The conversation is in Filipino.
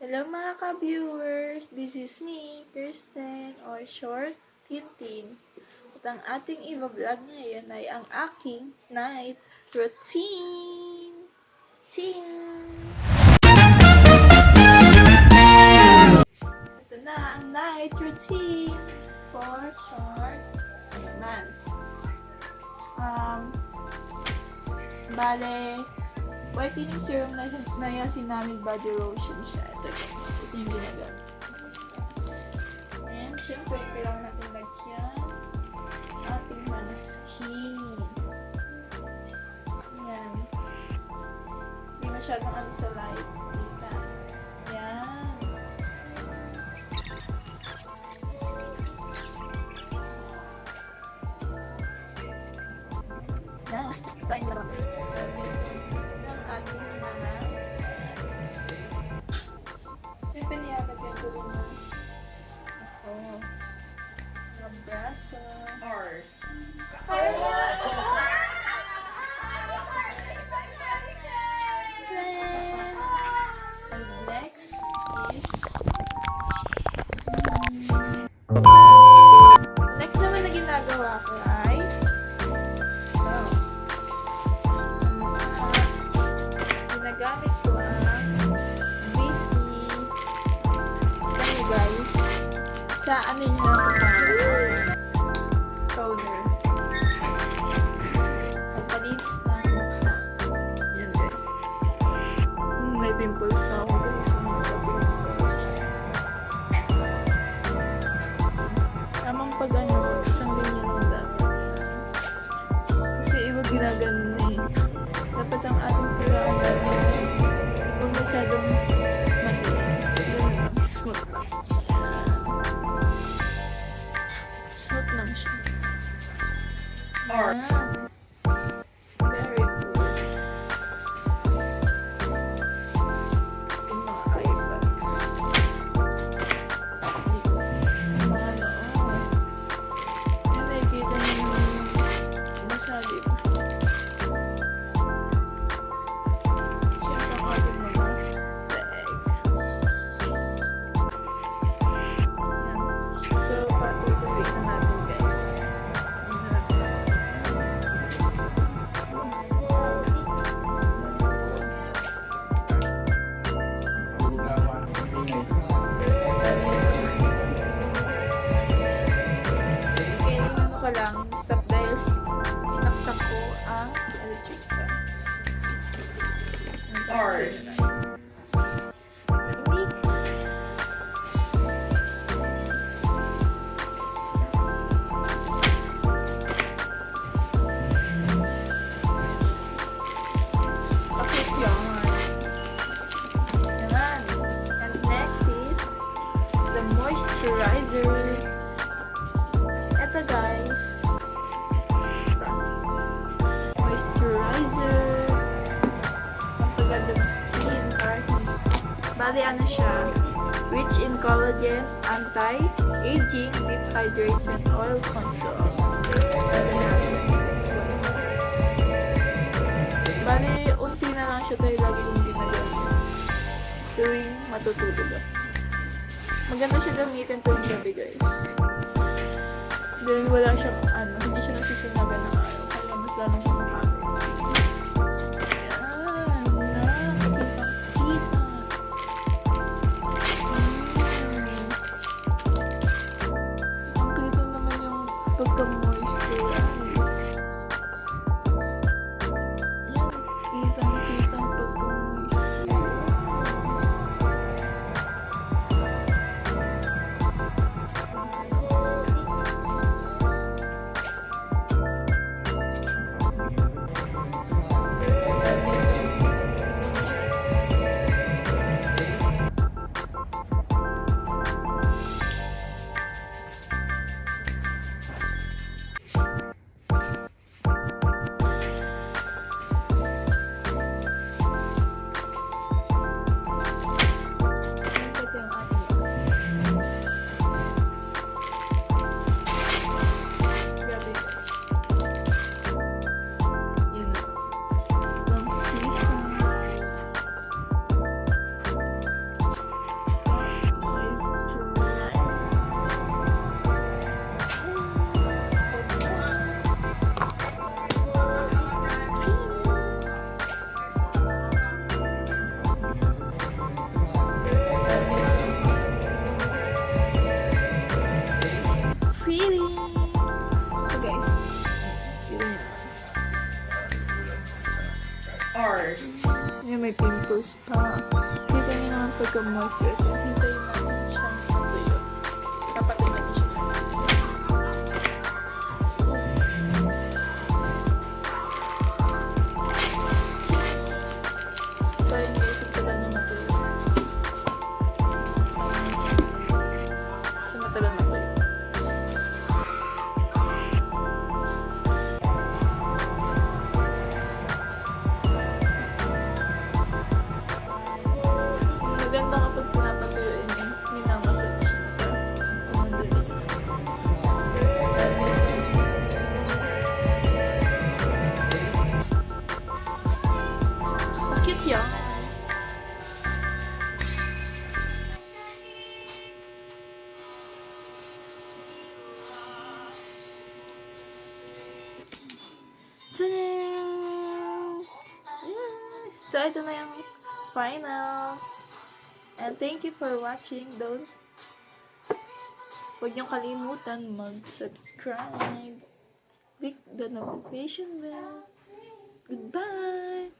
Hello mga ka-viewers! This is me, Kirsten, or short, Tintin. At ang ating i-vlog ngayon ay ang aking night routine! Ito na ang night routine for short. Ayan. Bale, whitening serum na niacinamide body lotion siya. Ito guys, ito yung ginagamit. And syempre, kailangan natin lagyan ating mga skin. Ayan. Hindi masyadong ano sa light. Dita. Ayan. Ayan. Trying na lang. Siyempre niyagagyan ko rin na sa braso. And next is next naman na ginagawa ko ay ginagamit ko ang BC guys sa ano yun toner ang palinis ng mukha yan guys may pimples na ako guys tamang pag ano isang ganyan ang dapat kasi iba ginaganon na eh dapat ang ating kailangan kung masyadong smooth lang. Smooth lang siya. Very good. Yung mga eye bags. Yung mga noo. Yan nakikita niyo yung masabi ko. Lang stop dahil sinaksak ko ang electric fan. Bakit yan? Yan. And next is the moisturizer. Ito guys, moisturizer, pampaganda ng skin, bali ano siya, rich in collagen, anti-aging, deep hydration, oil control. Bali, unti na lang siya tayo lagi kong ginagamit tuwing matutulog. Maganda siya gamitin tuwing gabi guys. Dahil wala siya, hindi siya nasisinagan ng araw. Kaya mas lalong siya makakit. Ayan, relax. Kitang-kita. Ang kita naman yung pagka-moisturize. Ayan, kitang-kitang pagka-moisturize. pore. Yung may pimples pa. Kita niyo naman pagka-moisturize. Hintayin natin siyang tuyo. Kapatid natin siya. Sorry guys, matagal na matuyo. Kasi matagal matuyo. Maganda kapag pinapatuyuin niya, minamassage niya. Cute yan. Tadam! Yeah. So, ito na yung finals. And thank you for watching. Huwag niyong kalimutan mag-subscribe. Click the notification bell. Goodbye!